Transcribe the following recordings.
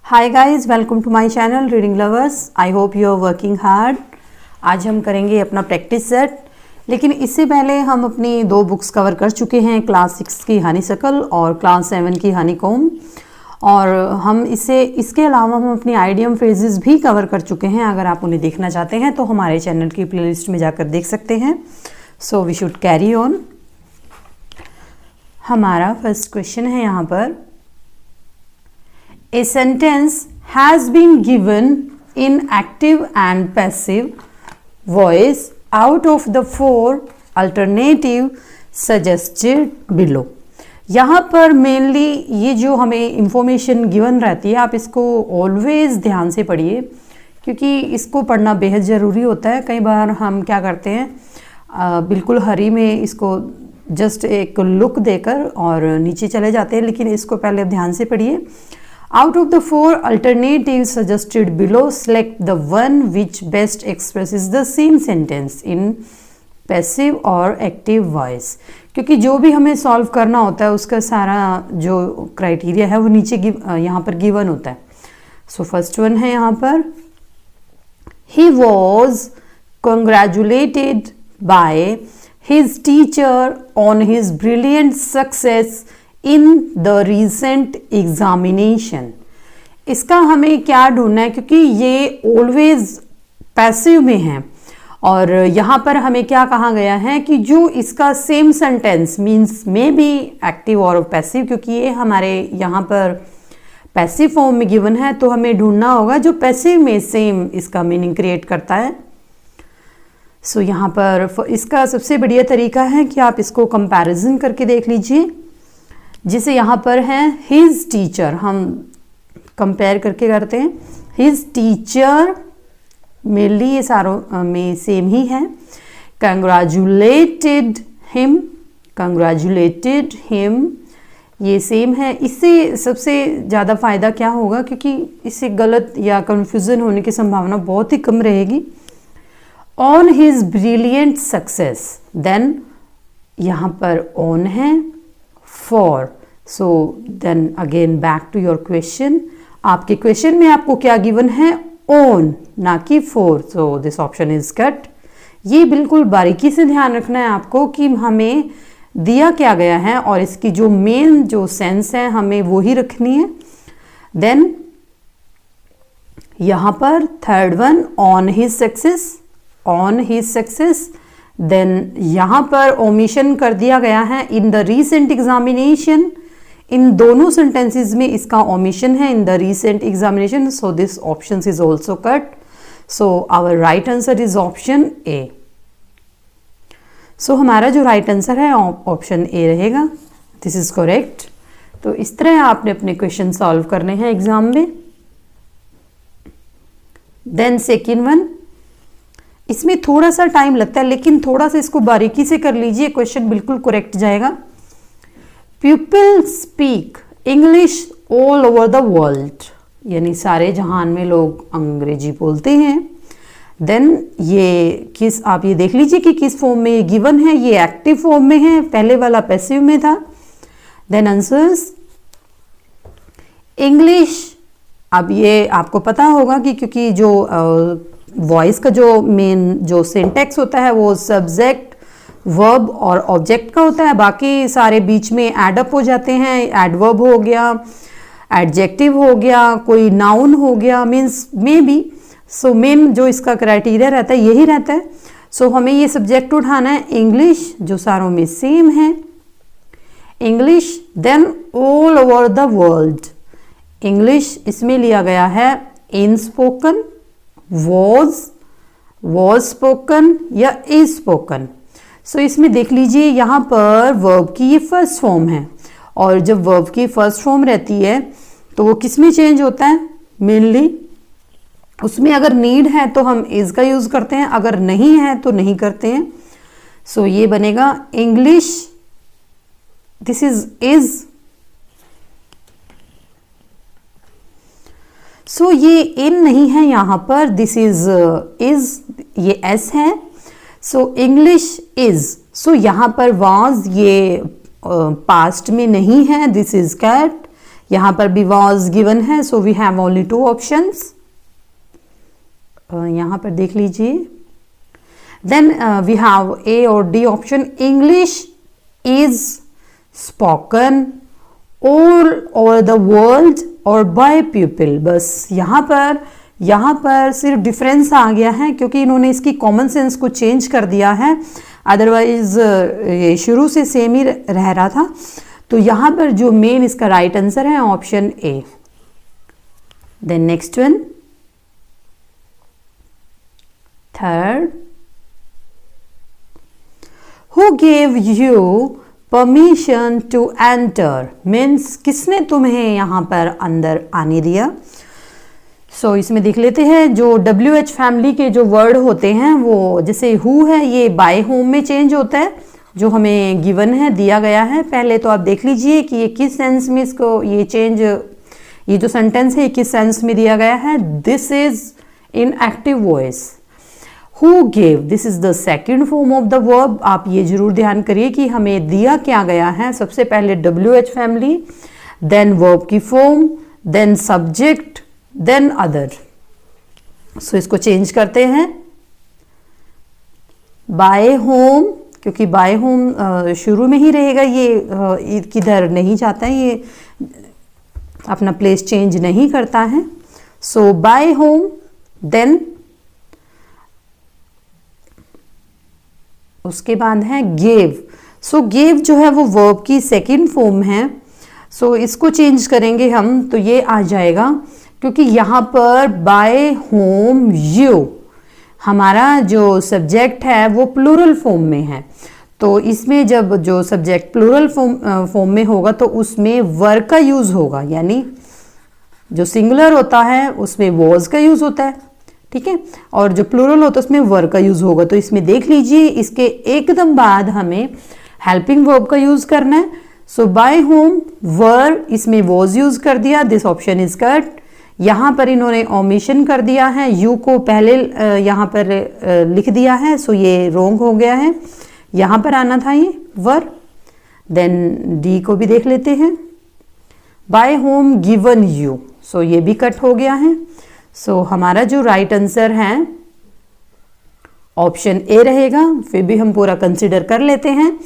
Hi guys, welcome to my channel reading lovers. I hope you are working hard. आज हम करेंगे अपना practice set, लेकिन इससे पहले हम अपनी दो बुक्स कवर कर चुके हैं, क्लास 6 की हनीशक्ल और क्लास 7 की हनीकॉम्ब। और हम इसके अलावा हम अपनी आइडियम फ्रेजेस भी कवर कर चुके हैं। अगर आप उन्हें देखना चाहते हैं तो हमारे चैनल की प्लेलिस्ट में जाकर देख सकते हैं। So we should carry on. हमारा फर्स्ट क्वेश्चन है यहाँ पर, A sentence has been given in active and passive voice out of the four alternative suggested below। यहाँ पर मेनली ये जो हमें इंफॉर्मेशन गिवन रहती है, आप इसको ऑलवेज ध्यान से पढ़िए क्योंकि इसको पढ़ना बेहद ज़रूरी होता है। कई बार हम क्या करते हैं, बिल्कुल हरी में इसको जस्ट एक लुक देकर और नीचे चले जाते हैं, लेकिन इसको पहले ध्यान से पढ़िए। Out of the four alternatives suggested below, select the one which best expresses the same sentence in passive or active voice। क्योंकि जो भी हमें सॉल्व करना होता है उसका सारा जो क्राइटेरिया है वो नीचे यहाँ पर गिवन होता है। सो फर्स्ट वन है यहाँ पर, He was congratulated by his teacher on his brilliant success in the recent examination। इसका हमें क्या ढूंढना है, क्योंकि ये ऑलवेज पैसिव में है और यहाँ पर हमें क्या कहा गया है कि जो इसका same sentence means may be active और पैसिव, क्योंकि ये हमारे यहाँ पर पैसिव फॉर्म में गिवन है, तो हमें ढूंढना होगा जो पैसिव में सेम इसका मीनिंग क्रिएट करता है। सो यहाँ पर इसका सबसे बढ़िया तरीका है कि आप इसको कंपैरिजन करके देख लीजिए। जिसे यहाँ पर है हिज टीचर, हम कंपेयर करके करते हैं। हिज टीचर मेनली ये सारों में सेम ही है। कंग्रेचुलेटेड हिम ये सेम है। इससे सबसे ज़्यादा फायदा क्या होगा, क्योंकि इससे गलत या कंफ्यूजन होने की संभावना बहुत ही कम रहेगी। On his brilliant success, then यहाँ पर ऑन है for. So then again back to your question. आपके क्वेश्चन में आपको क्या गिवन है, ऑन ना कि for. So this option is cut. ये बिल्कुल बारीकी से ध्यान रखना है आपको कि हमें दिया क्या गया है और इसकी जो मेन जो सेंस है हमें वो ही रखनी है। देन यहाँ पर third one, on his success. Then यहाँ पर ओमिशन कर दिया गया है, इन द रीसेंट एग्जामिनेशन। इन दोनों सेंटेंसेस में इसका ओमिशन है, in the recent examination. So this option is also cut. So our right answer is option A. So हमारा जो राइट आंसर है ऑप्शन ए रहेगा। This is correct. तो इस तरह आपने अपने क्वेश्चन सॉल्व करने हैं एग्जाम में। देन सेकेंड वन, इसमें थोड़ा सा टाइम लगता है, लेकिन थोड़ा सा इसको बारीकी से कर लीजिए, क्वेश्चन बिल्कुल करेक्ट जाएगा। People speak English all over the world, यानी सारे जहान में लोग अंग्रेजी बोलते हैं। देन ये किस, आप ये देख लीजिए कि किस फॉर्म में ये गिवन है। ये एक्टिव फॉर्म में है, पहले वाला पैसिव में था। Then answers English. अब ये आपको पता होगा कि क्योंकि जो वॉइस का जो मेन जो सिंटैक्स होता है वो सब्जेक्ट, वर्ब और ऑब्जेक्ट का होता है। बाकी सारे बीच में एडअप हो जाते हैं। एडवर्ब हो गया, एडजेक्टिव हो गया, कोई नाउन हो गया, means may be. So main जो इसका क्राइटेरिया रहता है यही रहता है। सो हमें ये सब्जेक्ट उठाना है इंग्लिश, जो सारों में सेम है English. Then all over the world, English इसमें लिया गया है इन स्पोकन, was spoken या is spoken। सो इसमें देख लीजिए यहाँ पर वर्ब की ये फर्स्ट फॉर्म है, और जब वर्ब की फर्स्ट फॉर्म रहती है तो वो किस में चेंज होता है, मेनली उसमें अगर नीड है तो हम is का यूज करते हैं, अगर नहीं है तो नहीं करते हैं। सो ये बनेगा इंग्लिश, दिस इज। सो ये इन नहीं है यहाँ पर, दिस इज ये एस है। So English is. सो यहाँ पर वाज ये पास्ट में नहीं है, दिस इज कैट। यहाँ पर भी was given है, so we have only 2 options. यहाँ पर देख लीजिए. Then we have A और D option. English is spoken all over the world or by people. बस यहाँ पर सिर्फ डिफरेंस आ गया है क्योंकि इन्होंने इसकी कॉमन सेंस को चेंज कर दिया है, अदरवाइज ये शुरू से सेम ही रह रहा था. तो यहाँ पर जो मेन इसका राइट आंसर है option A. Then next one, third, who gave you permission to enter, means किसने तुम्हें यहाँ पर अंदर आने दिया. सो इसमें देख लेते हैं जो WH फैमिली के जो वर्ड होते हैं वो जैसे हु है ये बाय होम में चेंज होता है, जो हमें गिवन है, दिया गया है. पहले तो आप देख लीजिए कि ये किस सेंस में इसको ये चेंज, ये जो सेंटेंस है ये किस सेंस में दिया गया है. This is in active voice. Who gave, this is the second form of the verb. आप ये जरूर ध्यान करिए कि हमें दिया क्या गया है. सबसे पहले WH फैमिली, देन वर्ब की form, then subject, then other. So इसको चेंज करते हैं. बाय होम, क्योंकि बाय होम शुरू में ही रहेगा, ये किधर नहीं जाता है, ये अपना प्लेस चेंज नहीं करता है. सो बाय होम, देन उसके बाद है गेव. सो गेव जो है वो वर्ब की सेकंड फॉर्म है. सो इसको चेंज करेंगे हम तो ये आ जाएगा, क्योंकि यहाँ पर बाय होम यू हमारा जो सब्जेक्ट है वो प्लूरल फॉर्म में है. तो इसमें जब जो सब्जेक्ट प्लूरल फॉर्म में होगा तो उसमें वर का यूज होगा, यानी जो सिंगुलर होता है उसमें वॉज का यूज होता है, ठीक है, और जो प्लूरल होता है उसमें वर का यूज होगा. तो इसमें देख लीजिए इसके एकदम बाद हमें हेल्पिंग वर्ब का यूज करना है. सो बाय होम वर, इसमें वॉज यूज कर दिया, दिस ऑप्शन इज कट. यहाँ पर इन्होंने ओमिशन कर दिया है, यू को पहले यहाँ पर लिख दिया है, सो ये रॉन्ग हो गया है. यहाँ पर आना था ये वर. देन डी को भी देख लेते हैं, by whom given you, so ये भी कट हो गया है. सो हमारा जो राइट आंसर है ऑप्शन ए रहेगा. फिर भी हम पूरा कंसिडर कर लेते हैं.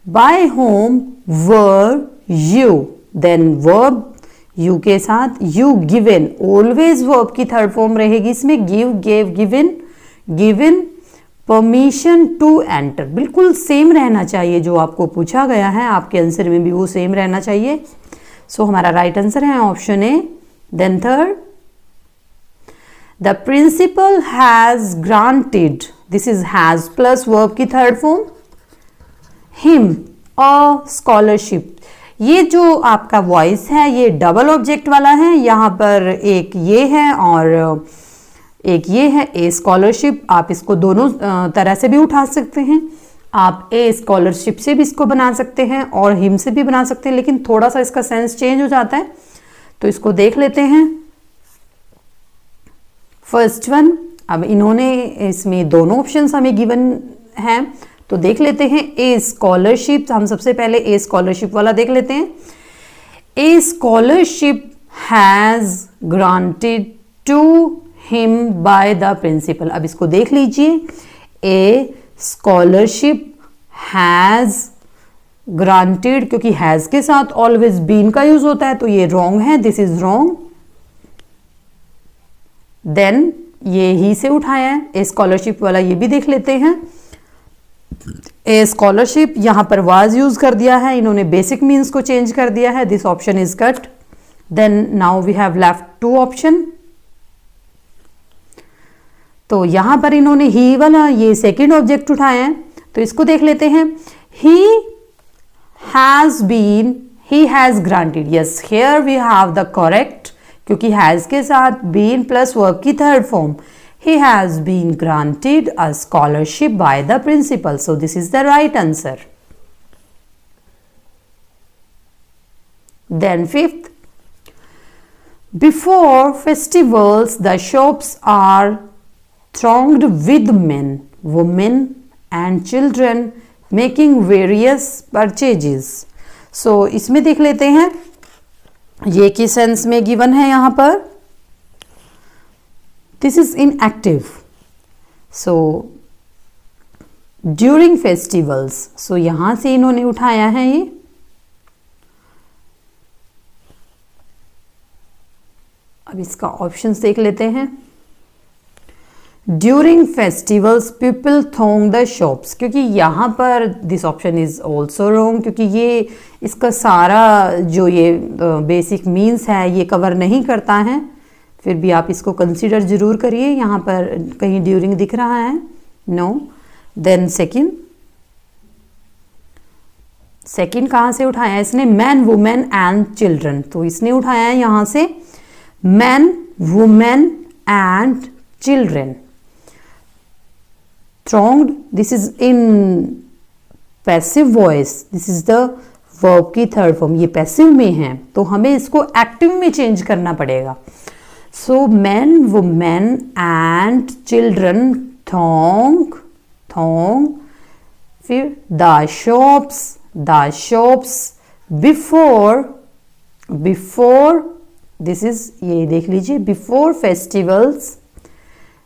By whom were you, then verb you के साथ यू गिवन, ऑलवेज वर्ब की थर्ड फॉर्म रहेगी इसमें, give, gave, given, given permission to enter. बिल्कुल सेम रहना चाहिए, जो आपको पूछा गया है आपके आंसर में भी वो सेम रहना चाहिए. सो हमारा राइट आंसर है option A. Then third, the principal has granted, this is has plus verb की third form, him a scholarship. ये जो आपका वॉइस है ये डबल ऑब्जेक्ट वाला है. यहाँ पर एक ये है और एक ये है, ए स्कॉलरशिप. आप इसको दोनों तरह से भी उठा सकते हैं. आप ए स्कॉलरशिप से भी इसको बना सकते हैं और हिम से भी बना सकते हैं, लेकिन थोड़ा सा इसका सेंस चेंज हो जाता है. तो इसको देख लेते हैं. फर्स्ट वन, अब इन्होंने इसमें दोनों ऑप्शंस हमें गिवन हैं, तो देख लेते हैं. ए स्कॉलरशिप, हम सबसे पहले ए स्कॉलरशिप वाला देख लेते हैं. A scholarship has granted to him by the principal. अब इसको देख लीजिए, ए स्कॉलरशिप हैज ग्रांटेड, क्योंकि हैज के साथ ऑलवेज बीन का यूज होता है, तो ये रॉन्ग है, दिस इज रॉन्ग. देन ये ही से उठाया है, ए स्कॉलरशिप वाला ये भी देख लेते हैं. ए स्कॉलरशिप, यहां पर वाज यूज कर दिया है, इन्होंने बेसिक मीन्स को चेंज कर दिया है, this option is cut. Then now we have left 2 option. तो यहां पर इन्होंने ही वाला ये सेकेंड ऑब्जेक्ट उठाया है, तो इसको देख लेते हैं. He has been, he has granted, yes here we have the correct, क्योंकि हैज के साथ बीन प्लस वर्ब की third form. He has been granted a scholarship by the principal. So this is the right answer. Then fifth, before festivals, the shops are thronged with men, women and children making various purchases. So इसमें देख लेते हैं, ये किस sense में given है यहाँ पर? This is in active, so during festivals, so यहां से इन्होंने उठाया है ये। अब इसका ऑप्शंस देख लेते हैं। During festivals people throng the shops, क्योंकि यहाँ पर this option is also wrong, क्योंकि ये इसका सारा जो ये बेसिक मीन्स है ये कवर नहीं करता है। फिर भी आप इसको कंसीडर जरूर करिए। यहाँ पर कहीं ड्यूरिंग दिख रहा है? नो। देन सेकंड कहाँ से उठाया इसने? मैन, वुमेन एंड चिल्ड्रन, तो इसने उठाया है यहाँ से man, women and children. Thronged, this is in passive voice, this is the verb की थर्ड फॉर्म, ये पैसिव में है तो हमें इसको एक्टिव में चेंज करना पड़ेगा। सो men, women and children throng, फिर the shops before, this is, ये देख लीजिए,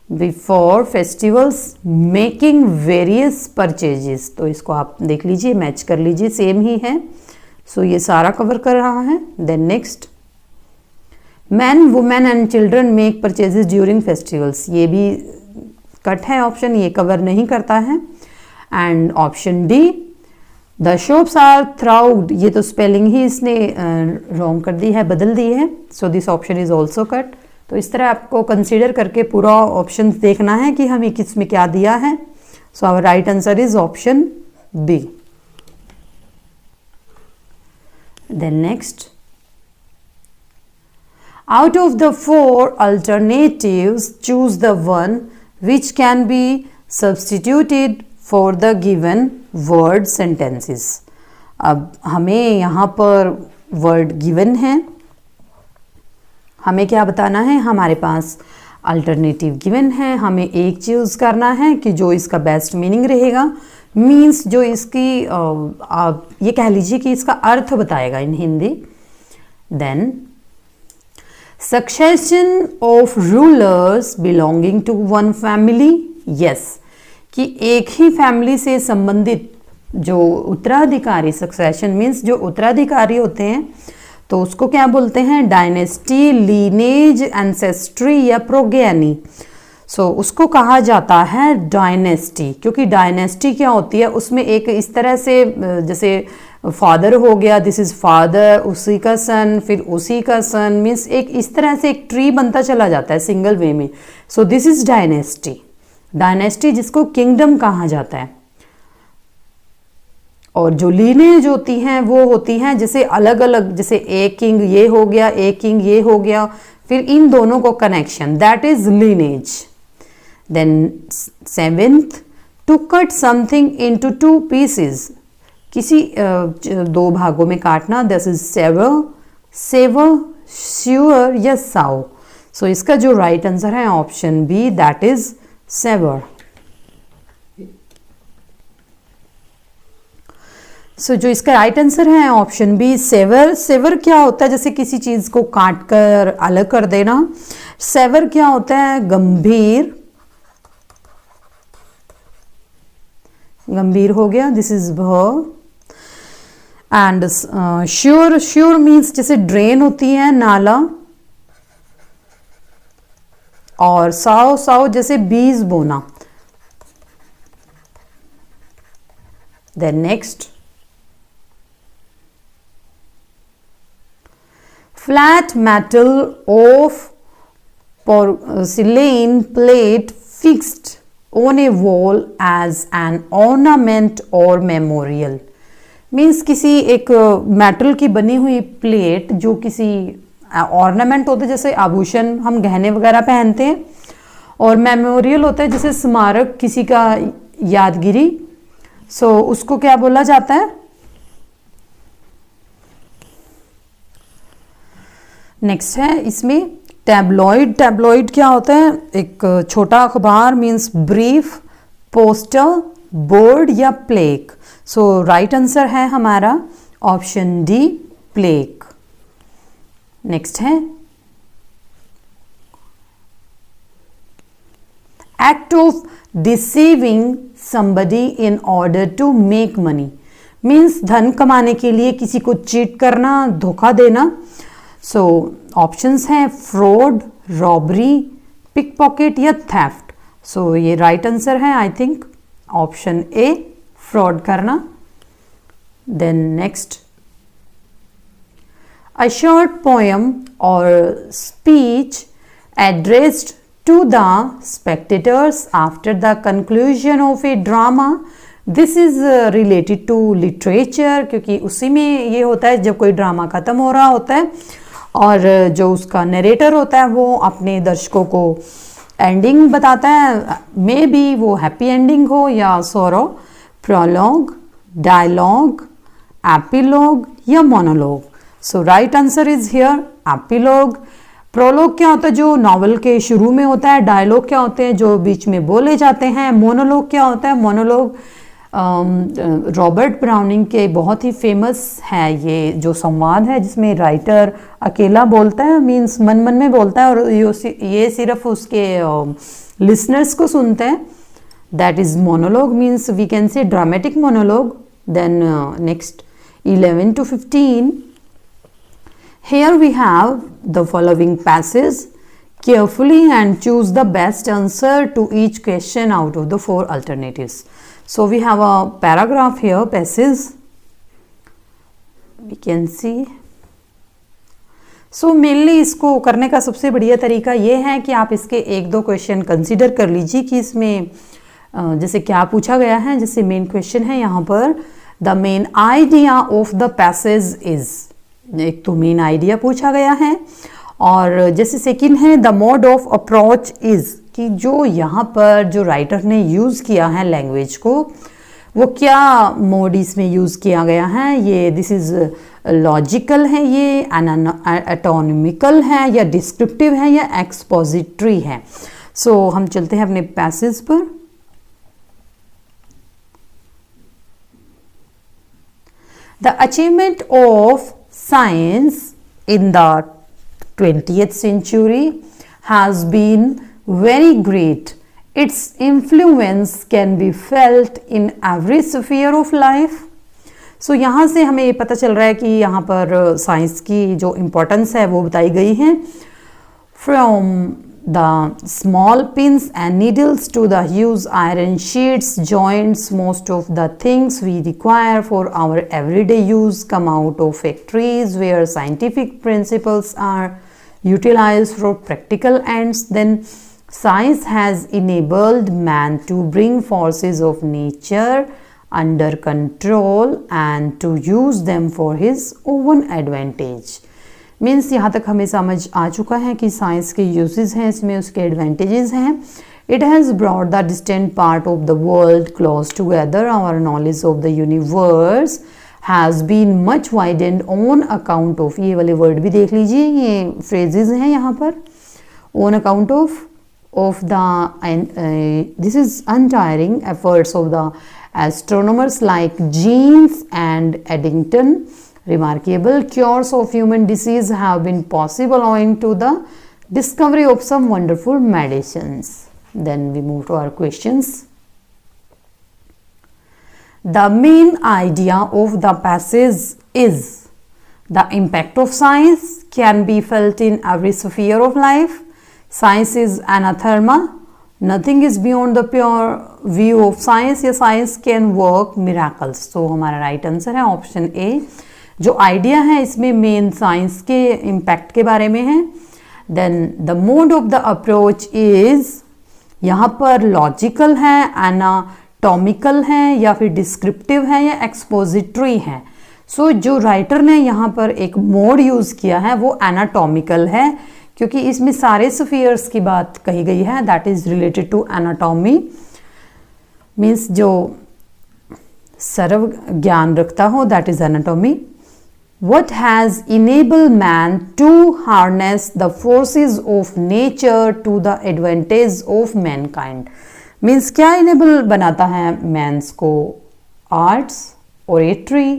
before festivals making various purchases, तो इसको आप देख लीजिए, मैच कर लीजिए, सेम ही है। सो ये सारा कवर कर रहा है। Then next, man, women and children make purchases during festivals, ये भी कट है ऑप्शन, ये कवर नहीं करता है। And option D, the shops are thronged, ये तो स्पेलिंग ही इसने रॉन्ग कर दी है, बदल दी है। सो this option is also cut. तो इस तरह आपको कंसीडर करके पूरा ऑप्शन देखना है कि हमें किस में क्या दिया है। So our right answer is option B. Then next, out of the 4 alternatives choose the one which can be substituted for the given word sentences। अब हमें यहाँ पर वर्ड गिवन है, हमें क्या बताना है? हमारे पास अल्टरनेटिव गिवन है, हमें एक चूज करना है कि जो इसका बेस्ट मीनिंग रहेगा, मीन्स जो इसकी ये कह लीजिए कि इसका अर्थ बताएगा in Hindi. Then succession of rulers belonging to one family, yes, कि एक ही फैमिली से संबंधित जो उत्तराधिकारी, सक्सेशन मीन्स जो उत्तराधिकारी होते हैं तो उसको क्या बोलते हैं? डायनेस्टी, लीनेज, एंसेस्ट्री या प्रोगेनी। सो उसको कहा जाता है डायनेस्टी, क्योंकि डायनेस्टी क्या होती है, उसमें एक इस तरह से जैसे फादर हो गया, दिस इज फादर, उसी का सन, फिर उसी का सन, मीन्स एक इस तरह से एक ट्री बनता चला जाता है सिंगल वे में। सो दिस इज डायनेस्टी। डायनेस्टी जिसको किंगडम कहा जाता है। और जो लीनेज होती हैं वो होती हैं जैसे अलग अलग, जैसे एक किंग ये हो गया, एक किंग ये हो गया, फिर इन दोनों को connection, that is lineage. Then 7th, to cut something into 2 pieces, किसी 2 भागों में काटना, दिस इज सेवर, श्योर या साव। सो इसका जो राइट आंसर है option B, that is saviour. So जो इसका राइट आंसर है ऑप्शन बी, सेवर। सेवर क्या होता है? जैसे किसी चीज को काट कर अलग कर देना। सेवर क्या होता है? गंभीर, गंभीर हो गया, दिस इज भ। एंड श्योर मीन्स जैसे ड्रेन होती है, नाला। और साव जैसे बीज बोना। Then next, flat metal of porcelain plate fixed on a wall as an ornament or memorial, means किसी एक मेटल की बनी हुई प्लेट जो किसी ऑर्नामेंट होते हैं, जैसे आभूषण हम गहने वगैरह पहनते हैं, और मेमोरियल होता है जैसे स्मारक किसी का यादगिरी। सो उसको क्या बोला जाता है? नेक्स्ट है इसमें टैबलॉइड। टैबलॉइड क्या होता है? एक छोटा अखबार, मीन्स ब्रीफ, पोस्टर, बोर्ड या प्लेक। सो राइट आंसर है हमारा ऑप्शन डी, प्लेक। नेक्स्ट है act of deceiving somebody in order to make money means धन कमाने के लिए किसी को चीट करना, धोखा देना. सो ऑप्शंस हैं फ्रॉड, रॉबरी, पिक पॉकेट या थेफ्ट. सो ये राइट आंसर है I think option A, fraud करना. Then next, a short poem और speech addressed to the spectators after the conclusion of a drama. This is related to literature क्योंकि उसी में ये होता है जब कोई ड्रामा खत्म हो रहा होता है और जो उसका नरेटर होता है वो अपने दर्शकों को एंडिंग बताता है, मे बी वो हैप्पी एंडिंग हो या सॉरो. प्रोलॉग, डायलॉग, एपिलॉग या monologue. So right answer is here epilogue. Prologue क्या होता है, जो नॉवल के शुरू में होता है. डायलॉग क्या होते हैं, जो बीच में बोले जाते हैं. मोनोलॉग क्या होता है, मोनोलॉग रॉबर्ट ब्राउनिंग के बहुत ही फेमस है ये जो संवाद है जिसमें राइटर अकेला बोलता है, मीन्स मन मन में बोलता है और ये सिर्फ उसके लिसनर्स को सुनते हैं. That is monologue, means we can say dramatic monologue. Then next 11 to 15. Here we have the following passage. Carefully and choose the best answer to each question out of the 4 alternatives. So we have a paragraph here, passage. We can see. So mainly इसको करने का सबसे बढ़िया तरीका ये है कि आप इसके 1-2 क्वेश्चन कंसीडर कर लीजिए कि इसमें जैसे क्या पूछा गया है. जैसे मेन क्वेश्चन है यहाँ पर, the main idea of the passage is. एक तो मेन आइडिया पूछा गया है. और जैसे सेकंड है the mode of approach is, कि जो यहाँ पर जो राइटर ने यूज़ किया है लैंग्वेज को, वो क्या मोड इसमें यूज़ किया गया है. ये दिस इज लॉजिकल है, ये एटोनमिकल है या डिस्क्रिप्टिव है या एक्सपोजिटरी है. सो हम चलते हैं अपने पैसेज पर. The achievement of science in the 20th century has been very great. Its influence can be felt in every sphere of life. So यहाँ से हमें ये पता चल रहा है कि यहाँ पर साइंस की जो इम्पोर्टेंस है वो बताई गई है. From the small pins and needles to the huge iron sheets, joints, most of the things we require for our everyday use come out of factories where scientific principles are utilized for practical ends. Then science has enabled man to bring forces of nature under control and to use them for his own advantage. Means यहाँ तक हमें समझ आ चुका है कि science के uses हैं, इसमें उसके एडवांटेजेस हैं. It has brought the distant part of the world close together. Our knowledge of the universe has been much widened on account of, ये वाले वर्ड भी देख लीजिए, ये फ्रेजेस हैं यहाँ पर. On account of the this is untiring efforts of the astronomers like Jeans and Eddington. Remarkable cures of human disease have been possible owing to the discovery of some wonderful medicines. Then we move to our questions. The main idea of the passage is the impact of science can be felt in every sphere of life. Science is anathema. Nothing is beyond the pure view of science. या science can work miracles. So हमारा right answer है option A. जो idea है इसमें main science के impact के बारे में है. Then the mode of the approach is, यहाँ पर लॉजिकल है, एनाटॉमिकल है या फिर डिस्क्रिप्टिव है या एक्सपोजिटरी है. सो जो राइटर ने यहाँ पर एक मोड यूज़ किया है वो एनाटॉमिकल है क्योंकि इसमें सारे स्फीयर्स की बात कही गई है. That is related to anatomy, means जो सर्व ज्ञान रखता हो, that is anatomy. What has enabled man to harness the forces of nature to the advantage of mankind? Means क्या इनेबल बनाता है मैंस को, आर्ट्स, ओरेटरी,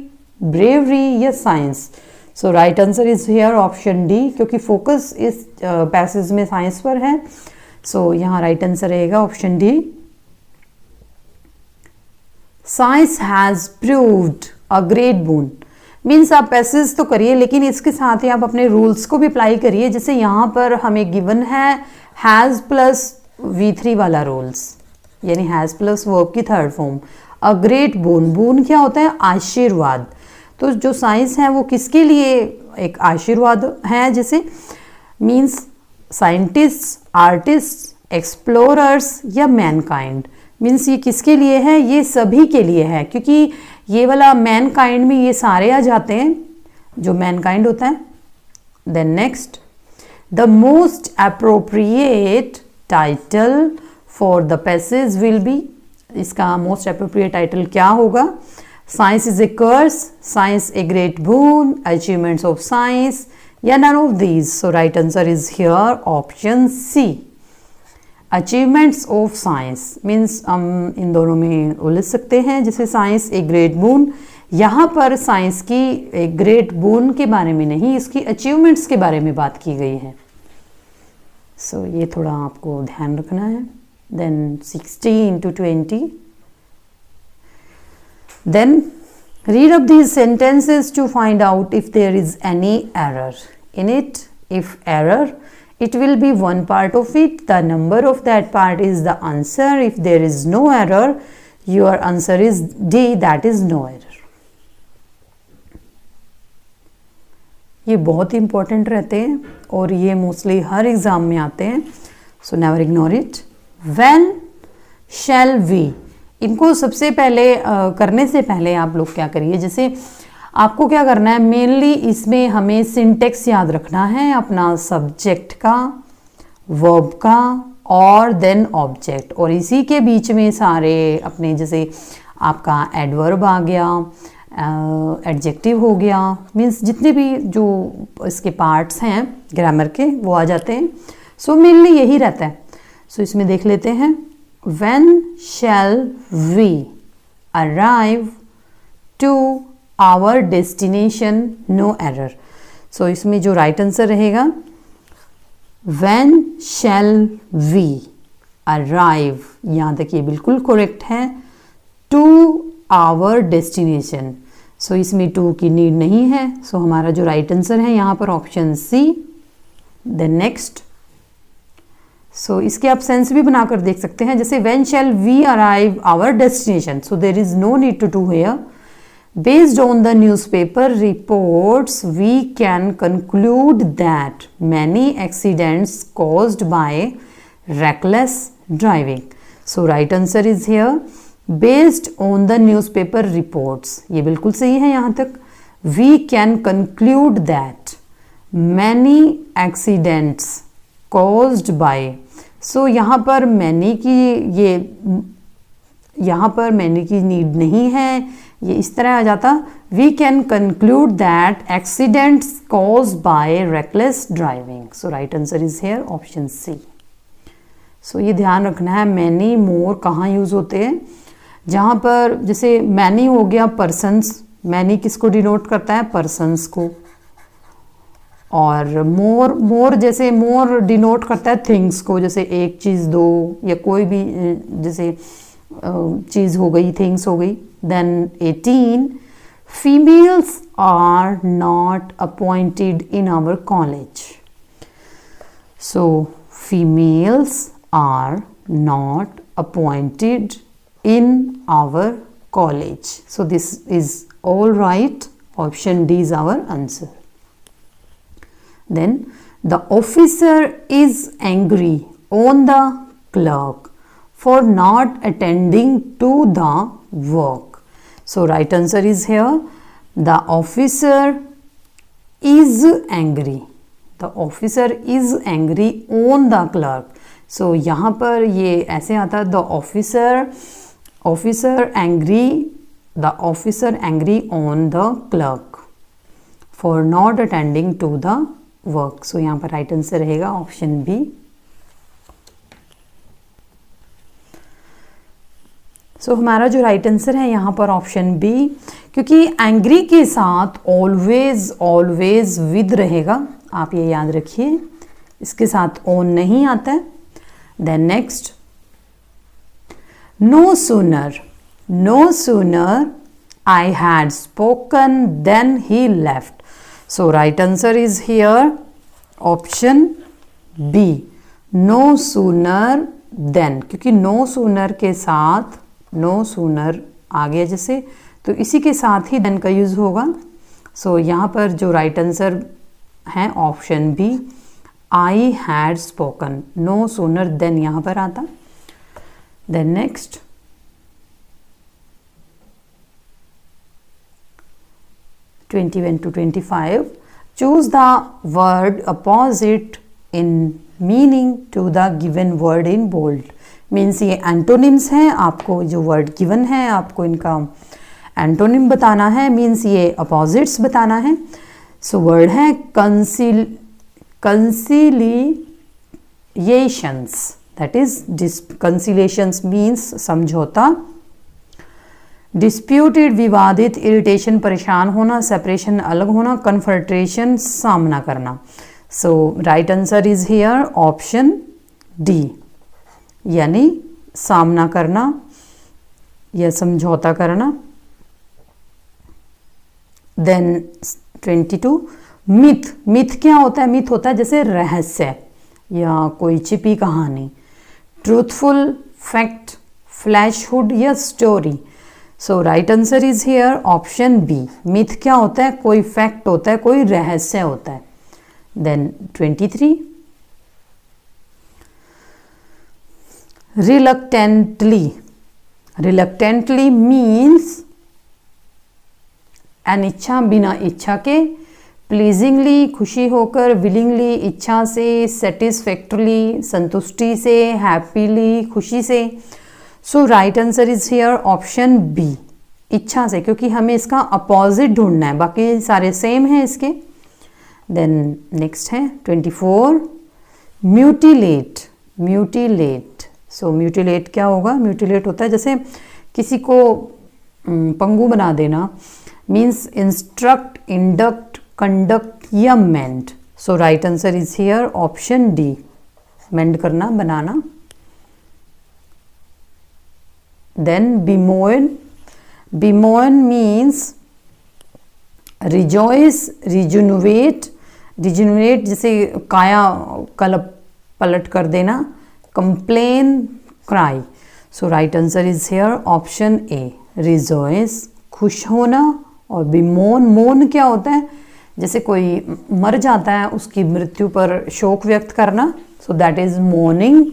ब्रेवरी या science. So right answer is here option D, क्योंकि focus इस passage में science पर है। सो यहाँ राइट आंसर रहेगा option D. Science has proved a great boon, means आप पैसेज तो करिए लेकिन इसके साथ ही आप अपने रूल्स को भी अप्लाई करिए। जैसे यहाँ पर हमें गिवन है हैज़ प्लस V3 वाला रूल्स, यानी हैज़ प्लस वर्ब की थर्ड फॉर्म। अ ग्रेट बून, बून क्या होता है? आशीर्वाद। तो जो साइंस है वो किसके लिए एक आशीर्वाद है? जैसे मीन्स साइंटिस्ट, आर्टिस्ट, एक्सप्लोरर्स या मैनकाइंड, मीन्स ये किसके लिए है? ये सभी के लिए है, क्योंकि ये वाला मैनकाइंड में ये सारे आ जाते हैं जो मैनकाइंड होता है। Then next, the most appropriate title for the passage will be, इसका मोस्ट अप्रोप्रिएट टाइटल क्या होगा? Science is a curse, science a great boon, achievements of science, या none of these. So right answer is here option C, achievements of science. Means हम इन दोनों में उलझ सकते हैं। जैसे साइंस ए ग्रेट बून, यहाँ पर साइंस की एक ग्रेट बून के बारे में नहीं, इसकी अचीवमेंट्स के बारे में बात की गई है। सो ये थोड़ा आपको ध्यान रखना है। Then 16 to 20, then read up these sentences to find out if there is any error in it. If error, it will be one part of it. The number of that part is the answer. If there is no error, your answer is D, that is no error. ये बहुत important रहते हैं और ये mostly हर exam में आते हैं, so never ignore it. When shall we, इनको सबसे पहले करने से पहले आप लोग क्या करिए, जैसे आपको क्या करना है, मेनली इसमें हमें सिंटेक्स याद रखना है अपना सब्जेक्ट का, वर्ब का और देन ऑब्जेक्ट, और इसी के बीच में सारे अपने जैसे आपका एडवर्ब आ गया, एडजेक्टिव हो गया, मीन्स जितने भी जो इसके पार्ट्स हैं ग्रामर के वो आ जाते हैं। सो मेनली यही रहता है। सो इसमें देख लेते हैं, When shall we arrive to our destination? No error. So इसमें जो राइट आंसर रहेगा, when shall we arrive, यहाँ तक ये बिल्कुल करेक्ट है, to our destination. So इसमें to की नीड नहीं है, so हमारा जो राइट आंसर है यहाँ पर option C. Then next, so इसके आप सेंस भी बनाकर देख सकते हैं। जैसे when shall we arrive our destination, so there is no need to do here. Based on the newspaper reports we can conclude that many accidents caused by reckless driving. So right answer is here based on the newspaper reports, ये बिल्कुल सही है यहाँ तक। We can conclude that many accidents caused bye, सो यहाँ पर many की need नहीं है, ये इस तरह आ जाता, we can conclude that accidents caused by reckless driving. So right answer is here option C. So ये ध्यान रखना है, मैनी मोर कहाँ यूज होते हैं, जहाँ पर जैसे मैनी हो गया पर्सन्स, मैनी किसको डिनोट करता है? पर्सन्स को। और मोर जैसे मोर डिनोट करता है थिंग्स को, जैसे एक चीज़ दो या कोई भी जैसे चीज़ हो गई, थिंग्स हो गई। Then 18, females are not appointed in our college. So females are not appointed in our college. So this is all right, option D is our answer. Then the officer is angry on the clerk for not attending to the work. So right answer is here, the officer is angry. The officer is angry on the clerk. So यहाँ पर ये ऐसे आता है, the officer angry on the clerk for not attending to the work. So यहाँ पर right answer रहेगा option B. So हमारा जो राइट आंसर है यहाँ पर ऑप्शन बी, क्योंकि एंग्री के साथ ऑलवेज ऑलवेज विद रहेगा, आप ये याद रखिए, इसके साथ ऑन नहीं आता है। Then next, no sooner I had spoken then he left. So right answer is here option B, no sooner then, क्योंकि नो सूनर के साथ नो सूनर आ गया जैसे, तो इसी के साथ ही देन का यूज होगा। सो यहाँ पर जो राइट आंसर है option B, I had spoken, no sooner then यहाँ पर आता। Then next, (21 to 25) choose the word opposite in meaning to the given word in bold। Means ये एंटोनिम्स हैं, आपको जो वर्ड गिवन है आपको इनका एंटोनिम बताना है, मीन्स ये अपोजिट्स बताना है। सो वर्ड है conciliations, that is conciliations means समझौता, डिस्प्यूटेड विवादित, इरिटेशन परेशान होना, सेपरेशन अलग होना, कन्फ्रंटेशन सामना करना। So right answer is here option D, यानी सामना करना या समझौता करना। देन 22, मिथ क्या होता है? मिथ होता है जैसे रहस्य या कोई छिपी कहानी। ट्रूथफुल, फैक्ट, फ्लैशहुड या story. So right answer is here option B, myth क्या होता है? कोई फैक्ट होता है, कोई रहस्य होता है। देन 23, रिलक्टेंटली मीन्स अनिच्छा, बिना इच्छा के। प्लीजिंगली, खुशी होकर। विलिंगली, इच्छा से। सेटिस्फैक्टरली, संतुष्टि से। हैप्पीली, खुशी से। So right answer is here option B, इच्छा से, क्योंकि हमें इसका अपोजिट ढूंढना है, बाकी सारे सेम हैं इसके। देन नेक्स्ट है 24, म्यूटिलेट। सो म्यूटिलेट क्या होगा? म्यूटिलेट होता है जैसे किसी को पंगु बना देना, मीन्स इंस्ट्रक्ट, इंडक्ट, कंडक्ट या mend. So right answer is here option D, mend करना, बनाना। Then bemoan means rejoice, rejuvenate जैसे काया पलट कर देना। complain, cry। So right answer is here option A, rejoice, खुश होना। और bemoan क्या होता है? जैसे कोई मर जाता है, उसकी मृत्यु पर शोक व्यक्त करना। So that is mourning।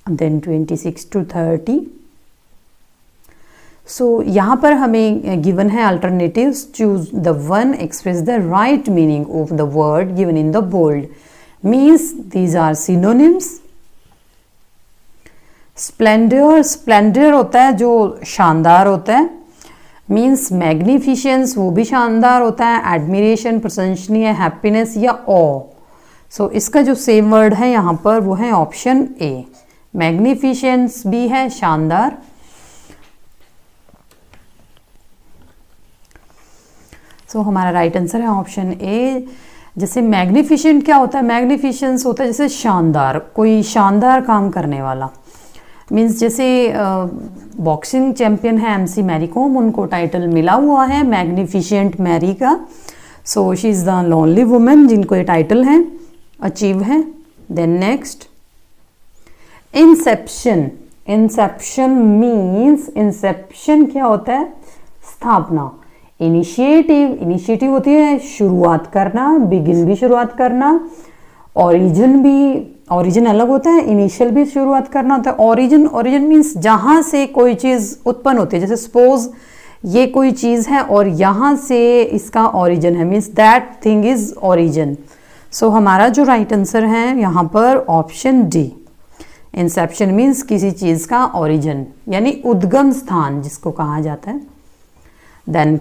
Then 26 to 30। So यहाँ पर हमें गिवन है alternatives. Choose the one express the right meaning of the word given in the bold. Means these are synonyms. Splendour होता है जो शानदार होता है, मीन्स मैग्निफिशेंस वो भी शानदार होता है। एडमिरेशन प्रशंसनीय, हैप्पीनेस या ऑ। सो इसका जो सेम वर्ड है यहाँ पर वो है ऑप्शन ए, मैग्निफिशेंस भी है, शानदार। सो हमारा राइट आंसर है ऑप्शन ए। जैसे मैग्निफिशेंट क्या होता है? मैग्निफिशेंस होता है जैसे शानदार, कोई शानदार काम करने वाला। मीन्स जैसे बॉक्सिंग चैंपियन है एमसी मैरी कॉम, उनको टाइटल मिला हुआ है मैग्निफिशेंट मैरी का। So she is the lonely women जिनको ये टाइटल है, अचीव है। Then next, inception means, inception क्या होता है? स्थापना। इनिशिएटिव होती है शुरुआत करना, बिगिन भी शुरुआत करना। ओरिजिन अलग होता है, इनिशियल भी शुरुआत करना होता है। ओरिजिन मीन्स जहाँ से कोई चीज़ उत्पन्न होती है, जैसे सपोज ये कोई चीज़ है और यहाँ से इसका ओरिजिन है, means that thing is origin. So हमारा जो राइट आंसर है यहाँ पर ऑप्शन डी, इंसेप्शन मीन्स किसी चीज़ का ओरिजिन, यानी उद्गम स्थान जिसको कहा जाता है। देन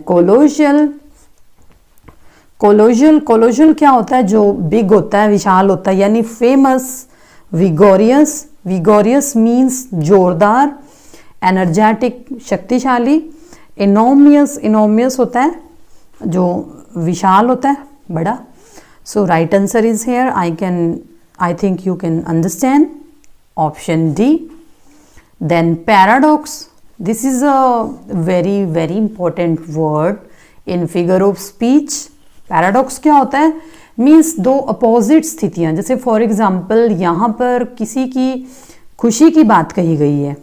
कोलोजल क्या होता है? जो बिग होता है, विशाल होता है, यानी फेमस। विगोरियस मीन्स जोरदार। एनर्जेटिक शक्तिशाली, इनोमियस, इनोमियस होता है जो विशाल होता है, बड़ा. So right answer is here. I think you can understand. Option D. Then paradox. This is a very very important word in figure of speech. Paradox क्या होता है? मीन्स दो अपोजिट स्थितियां. जैसे फॉर एग्जाम्पल यहाँ पर किसी की खुशी की बात कही गई है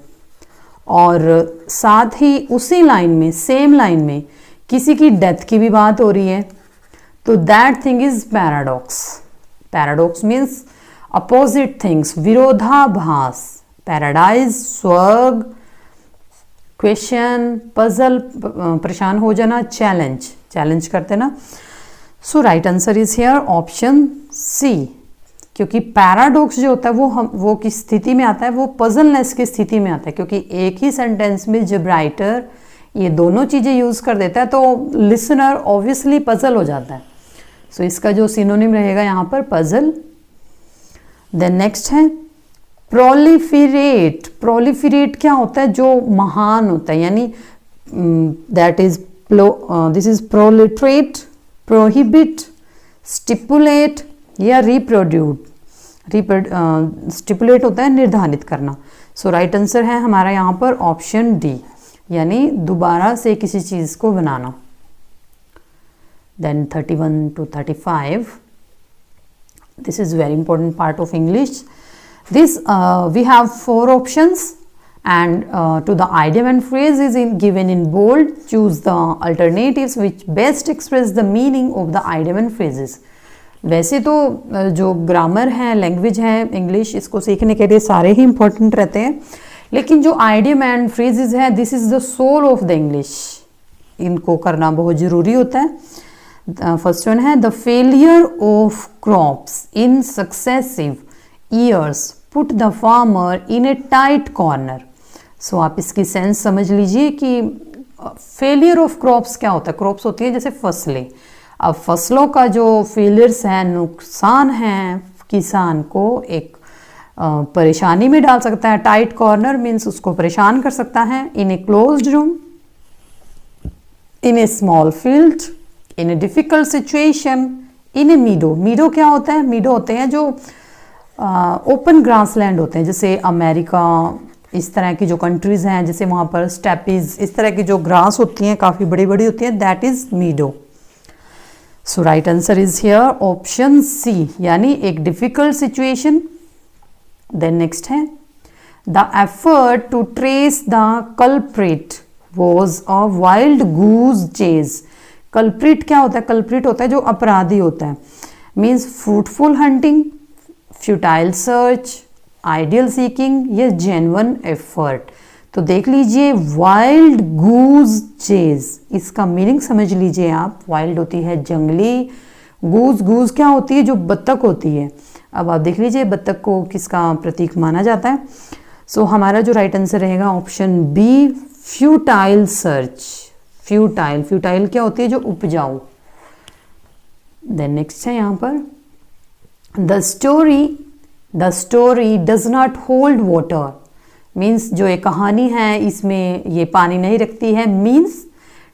और साथ ही उसी लाइन में, सेम लाइन में किसी की डेथ की भी बात हो रही है, तो that thing is paradox. Paradox means opposite things, विरोधाभास. पैराडाइज, स्वर्ग, क्वेश्चन, पजल, परेशान हो जाना, चैलेंज, चैलेंज करते ना. So right answer is here option C. क्योंकि पैराडॉक्स जो होता है वो किस स्थिति में आता है? वो पजलनेस की स्थिति में आता है. क्योंकि एक ही सेंटेंस में जब राइटर ये दोनों चीजें यूज कर देता है तो लिसनर ऑब्वियसली पजल हो जाता है. सो इसका जो सिनोनिम रहेगा यहाँ पर पजल. देन नेक्स्ट है प्रोलिफरेट. प्रोलिफरेट क्या होता है? जो महान होता है, यानी that is this is proliferate, prohibit, stipulate या रिप्रोड्यूट. स्टिपुलेट होता है निर्धारित करना. सो राइट आंसर है हमारा यहाँ पर ऑप्शन डी, यानी दोबारा से किसी चीज को बनाना. Then 31 to 35. This is very important part of English. This we have 4 options, and to the idiom and phrase is given in bold. Choose the alternatives which best express the meaning of the idiom and phrases. वैसे तो जो grammar है, language है English, इसको सीखने के लिए सारे ही इंपॉर्टेंट रहते हैं, लेकिन जो आइडियम एंड फ्रेजेस है, this is the soul of the English. इनको करना बहुत ज़रूरी होता है. फर्स्ट वन है the failure of crops in successive years put the farmer in a tight corner. So आप इसकी सेंस समझ लीजिए कि फेलियर ऑफ क्रॉप्स क्या होता है. क्रॉप्स होती है जैसे फसलें. अब फसलों का जो फेलियर्स है, नुकसान है, किसान को एक परेशानी में डाल सकता है. टाइट कॉर्नर मीन्स उसको परेशान कर सकता है. In a closed room, in a small field, in a difficult situation, in a meadow. Meadow क्या होता है? मीडो होते हैं जो ओपन ग्रास लैंड होते हैं, जैसे अमेरिका, इस तरह की जो कंट्रीज हैं, जैसे वहाँ पर स्टेपीज, इस तरह की जो ग्रास होती हैं, काफ़ी बड़ी बड़ी होती हैं, that is meadow. So right answer is here option C, यानी एक डिफिकल्ट सिचुएशन. देन नेक्स्ट है the effort to trace the culprit was a wild goose chase. Culprit क्या होता है? कल्प्रिट होता है जो अपराधी होता है. Means fruitful hunting, futile search, ideal seeking या जेन्युइन एफर्ट. तो देख लीजिए वाइल्ड गूज चेज, इसका मीनिंग समझ लीजिए आप. वाइल्ड होती है जंगली, गूज, गूज क्या होती है? जो बत्तख होती है. अब आप देख लीजिए बत्तख को किसका प्रतीक माना जाता है. सो हमारा जो राइट आंसर रहेगा option B, futile search. Futile, futile क्या होती है? जो उपजाऊ. देन नेक्स्ट है यहाँ पर the story does not hold water. Means जो ये कहानी है इसमें ये पानी नहीं रखती है. Means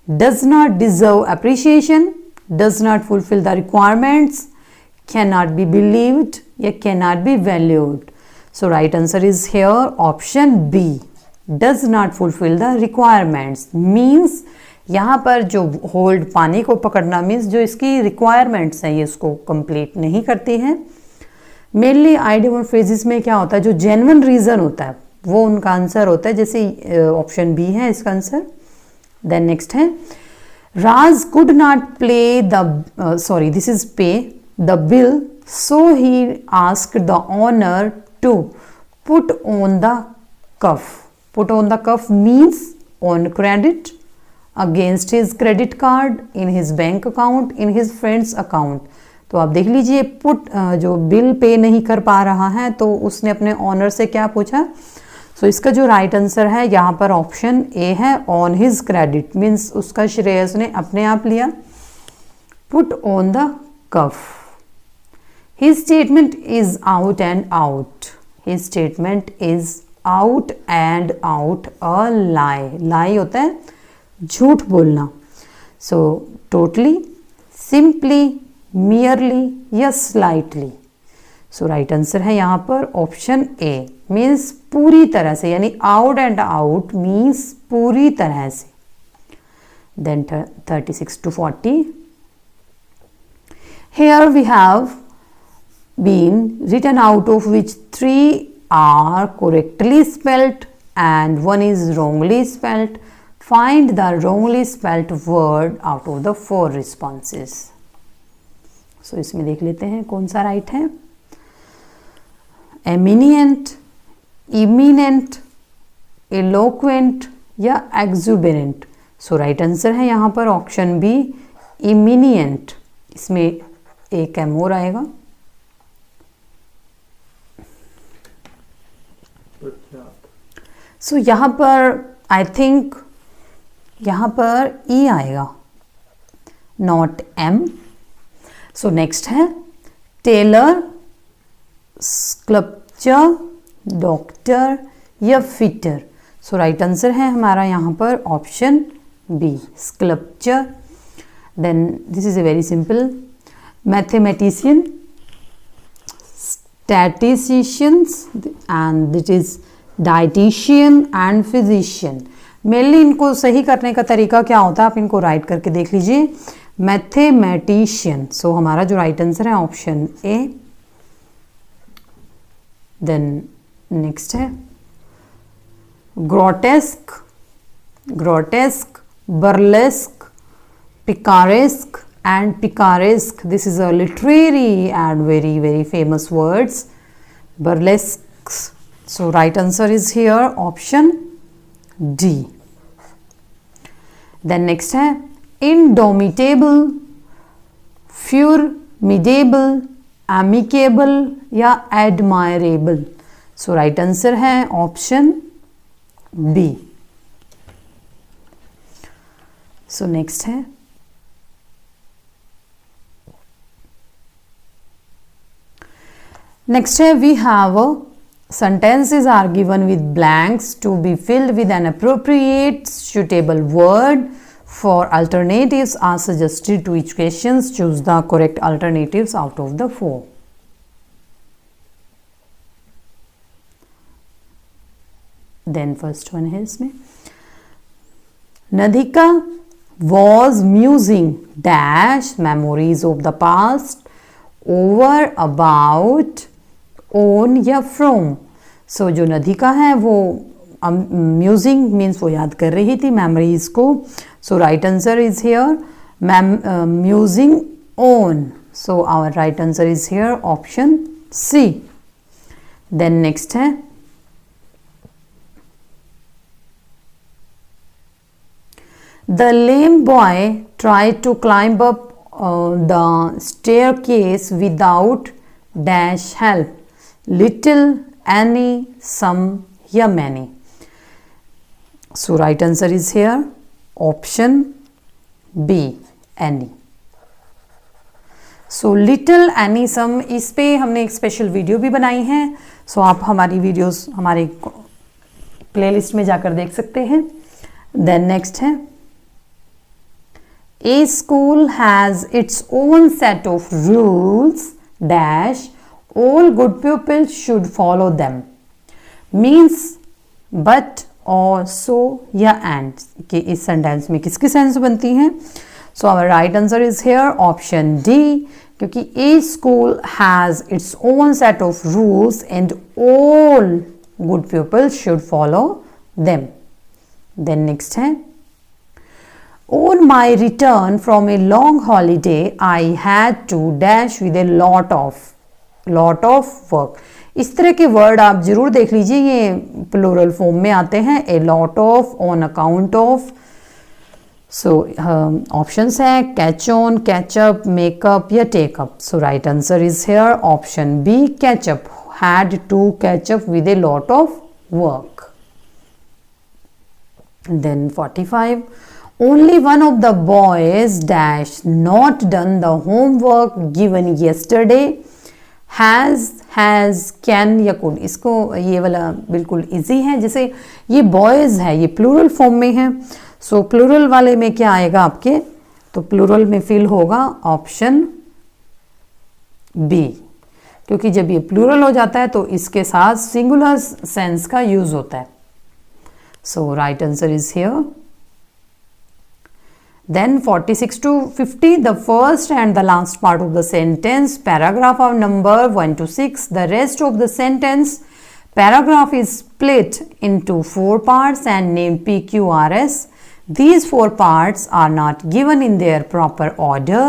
does not deserve appreciation, does not fulfil the requirements, can not be believed या can not be valued. So right answer is here option B, does not fulfil the requirements. Means यहाँ पर जो hold, पानी को पकड़ना, means जो इसकी requirements हैं ये इसको कंप्लीट नहीं करती हैं. मेनली आइडियम और फ्रेजेस में क्या होता है? जो जेन्युइन रीजन होता है वो उनका आंसर होता है, जैसे ऑप्शन बी है इसका आंसर. देन नेक्स्ट है Raj could not play the sorry this is pay the bill, so he asked the owner to put on the cuff. Put on the cuff means on credit, against his credit card, in his bank account, in his friends account. तो आप देख लीजिए put जो bill pay नहीं कर पा रहा है तो उसने अपने ऑनर से क्या पूछा. सो इसका जो राइट आंसर है यहाँ पर ऑप्शन ए है, ऑन हिज क्रेडिट. मीन्स उसका श्रेय उसने अपने आप लिया. Put on the cuff. His statement is out and out. His statement is out and out a lie. Lie होता है झूठ बोलना. So totally, simply, merely या slightly. So right answer है यहाँ पर ऑप्शन A, means पूरी तरह से, यानी out and out means पूरी तरह से. Then 36 to 40. Here we have been written out of which 3 are correctly spelt and 1 is wrongly spelt. Find the wrongly spelt word out of the 4 responses. So इसमें देख लेते हैं कौन सा right है. एमिनिएंट, इमिनेंट, एलोक्वेंट या एक्जुबेरेंट. सो राइट आंसर है यहाँ पर ऑप्शन बी, इमिनिएंट. इसमें एक एम और आएगा. सो यहाँ पर आई थिंक यहाँ पर ई आएगा, नॉट एम. सो नेक्स्ट है टेलर, स्कल्पचर, डॉक्टर या फिटर. सो राइट आंसर है हमारा यहाँ पर option B, sculpture. Then this is a very simple. Mathematician, statisticians and that is dietitian and physician. Mainly इनको सही करने का तरीका क्या होता है, आप इनको राइट करके देख लीजिए. मैथमेटिशियन. सो हमारा जो राइट आंसर है ऑप्शन ए. देन नेक्स्ट है grotesque, grotesque, burlesque, picaresque and picaresque. This is a literary and very famous words. Burlesque. So right answer is here option D. Then next है indomitable, formidable, amicable या admirable. So right answer है option B. So next है we have sentences are given with blanks to be filled with an appropriate suitable word. For alternatives are suggested to each questions. Choose the correct alternatives out of the 4. Then first one है इसमें Nadhika was musing dash memories of the past over, about, on या from. सो जो नदिका है वो musing means वो याद कर रही थी मेमोरीज को. So right answer is here musing on. So our right answer is here option C. Then next है the lame boy try to climb up the staircase without dash help. Little, any, some या many. So right answer is here option B, any. So little, any, some इस पे हमने एक special video भी बनाई है. So आप हमारी वीडियोस हमारे प्लेलिस्ट में जाकर देख सकते हैं. Then next है A school has its own set of rules dash all good pupils should follow them. Means but or so या and कि इस सेंटेंस में किसकी सेंस बनती हैं. So our right answer is here option D, क्योंकि A school has its own set of rules and all good pupils should follow them. Then next है On my return from a long holiday, I had to dash with a lot of work. इस तरह के word आप जरूर देख लीजिए, ये plural form में आते हैं. a lot of, on account of. So options है कैच ऑन, कैचअप, मेकअप या take up. So right answer is here option B, catch up. had to catch up with a lot of work. Then 45. Only one of the boys dash not done the homework given yesterday. Has, can या could, इसको ये वाला बिल्कुल easy है। जैसे ये boys है, ये प्लूरल फॉर्म में है, सो प्लूरल वाले में क्या आएगा आपके, तो प्लूरल में फिल होगा ऑप्शन बी, क्योंकि जब ये प्लूरल हो जाता है तो इसके साथ सिंगुलर सेंस का यूज होता है। So right answer is here. Then 46 to 50, the first and the last part of the sentence, paragraph of number 1 to 6, the rest of the sentence, paragraph is split into 4 parts and named PQRS. These 4 parts are not given in their proper order.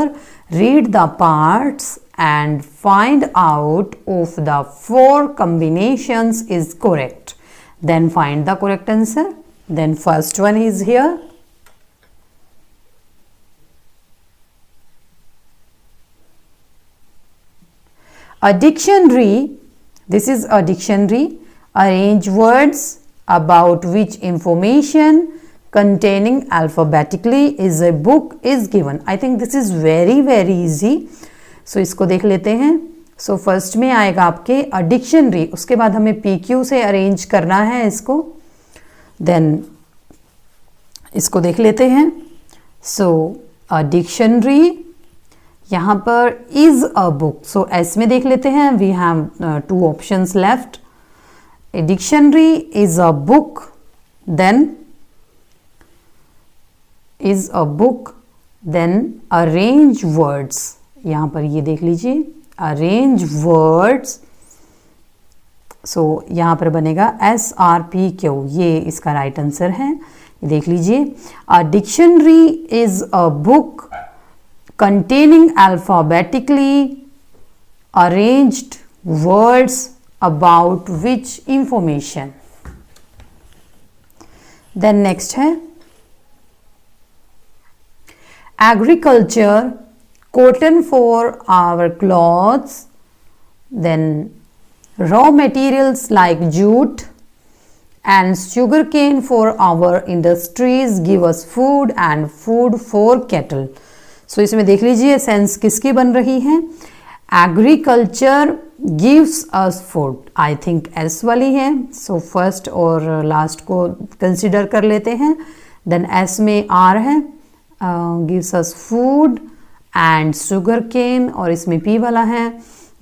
Read the parts and find out if the 4 combinations is correct. Then find the correct answer. Then first one is here. A dictionary, this is a dictionary, arrange words about which information containing alphabetically is a book is given. I think this is very easy. So इसको देख लेते हैं। So first में आएगा आपके a dictionary, उसके बाद हमें PQ से अरेंज करना है इसको, then इसको देख लेते हैं। So a dictionary, यहाँ पर is a book, so S में देख लेते हैं। We have 2 options left, A dictionary is a book, then is a book, then arrange words, यहाँ पर ये देख लीजिए अरेंज वर्ड्स, सो यहाँ पर बनेगा SRPQ, ये इसका राइट आंसर है, ये देख लीजिए। A dictionary is a book containing alphabetically arranged words about which information. Then next है agriculture, cotton for our clothes, then raw materials like jute and sugarcane for our industries give us food and food for cattle. So इसमें देख लीजिए sense किसकी बन रही है, agriculture gives us food, I think S वाली है। So first और लास्ट को कंसिडर कर लेते हैं। देन एस में आर है, gives us food and sugar cane, और इसमें पी वाला है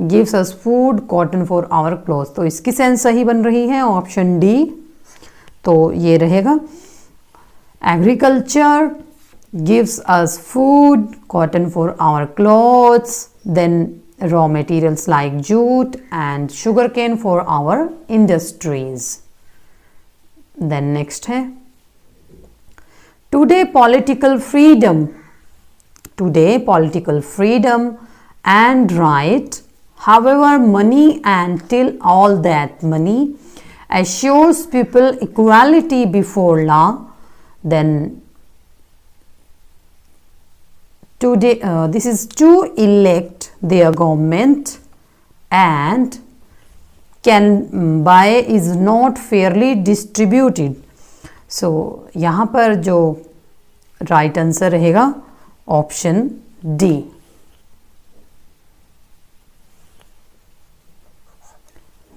gives us food cotton for our cloth, तो इसकी सेंस सही बन रही है ऑप्शन डी, तो ये रहेगा agriculture gives us food, cotton for our clothes, then raw materials like jute and sugarcane for our industries. Then next है today political freedom and right, however money and till all that money assures people equality before law, then today this is to elect their government and can buy is not fairly distributed. so यहाँ पर जो right answer रहेगा option D.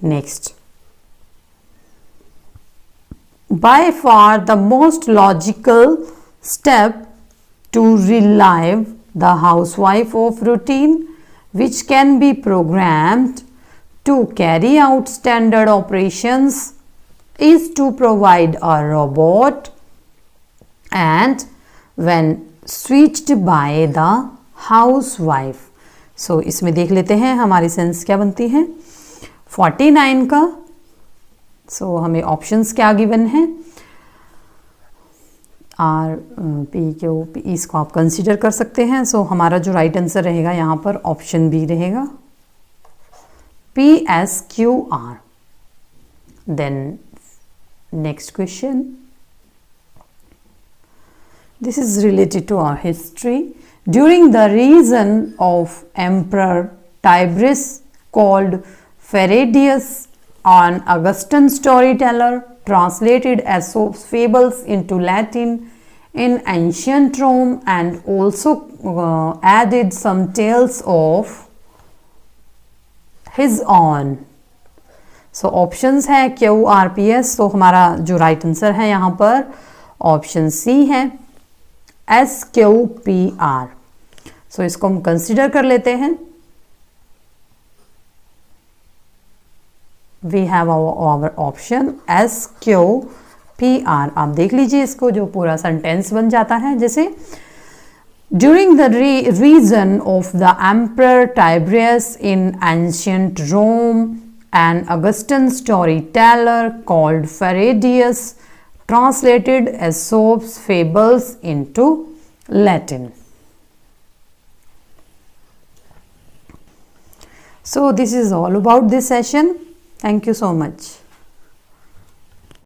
Next, by far the most logical step to relieve the housewife of routine which can be programmed to carry out standard operations is to provide a robot and when switched by the housewife. so इसमें देख लेते हैं हमारी sense क्या बनती है 49 का। so हमें ऑप्शंस क्या गिवन है, आर पी क्यू पी, इसको आप कंसीडर कर सकते हैं। सो हमारा जो राइट आंसर रहेगा यहाँ पर ऑप्शन बी रहेगा PSQR। Then next question, this is related to our history. During the region of emperor Tiberius called Phaedrus an Augustan storyteller translated Aesop's fables into Latin in ancient Rome and also added some tales of his own. So options है QRPS, तो हमारा जो right answer है यहाँ पर option सी है SQPR. सो इसको हम कंसिडर कर लेते हैं. We have our option SQPR. आप देख लीजिए इसको, जो पूरा सेंटेंस बन जाता है जैसे During the reign of the Emperor Tiberius in ancient Rome, an Augustan storyteller called Phaedius translated Aesop's fables into Latin. So this is all about this session. Thank you so much.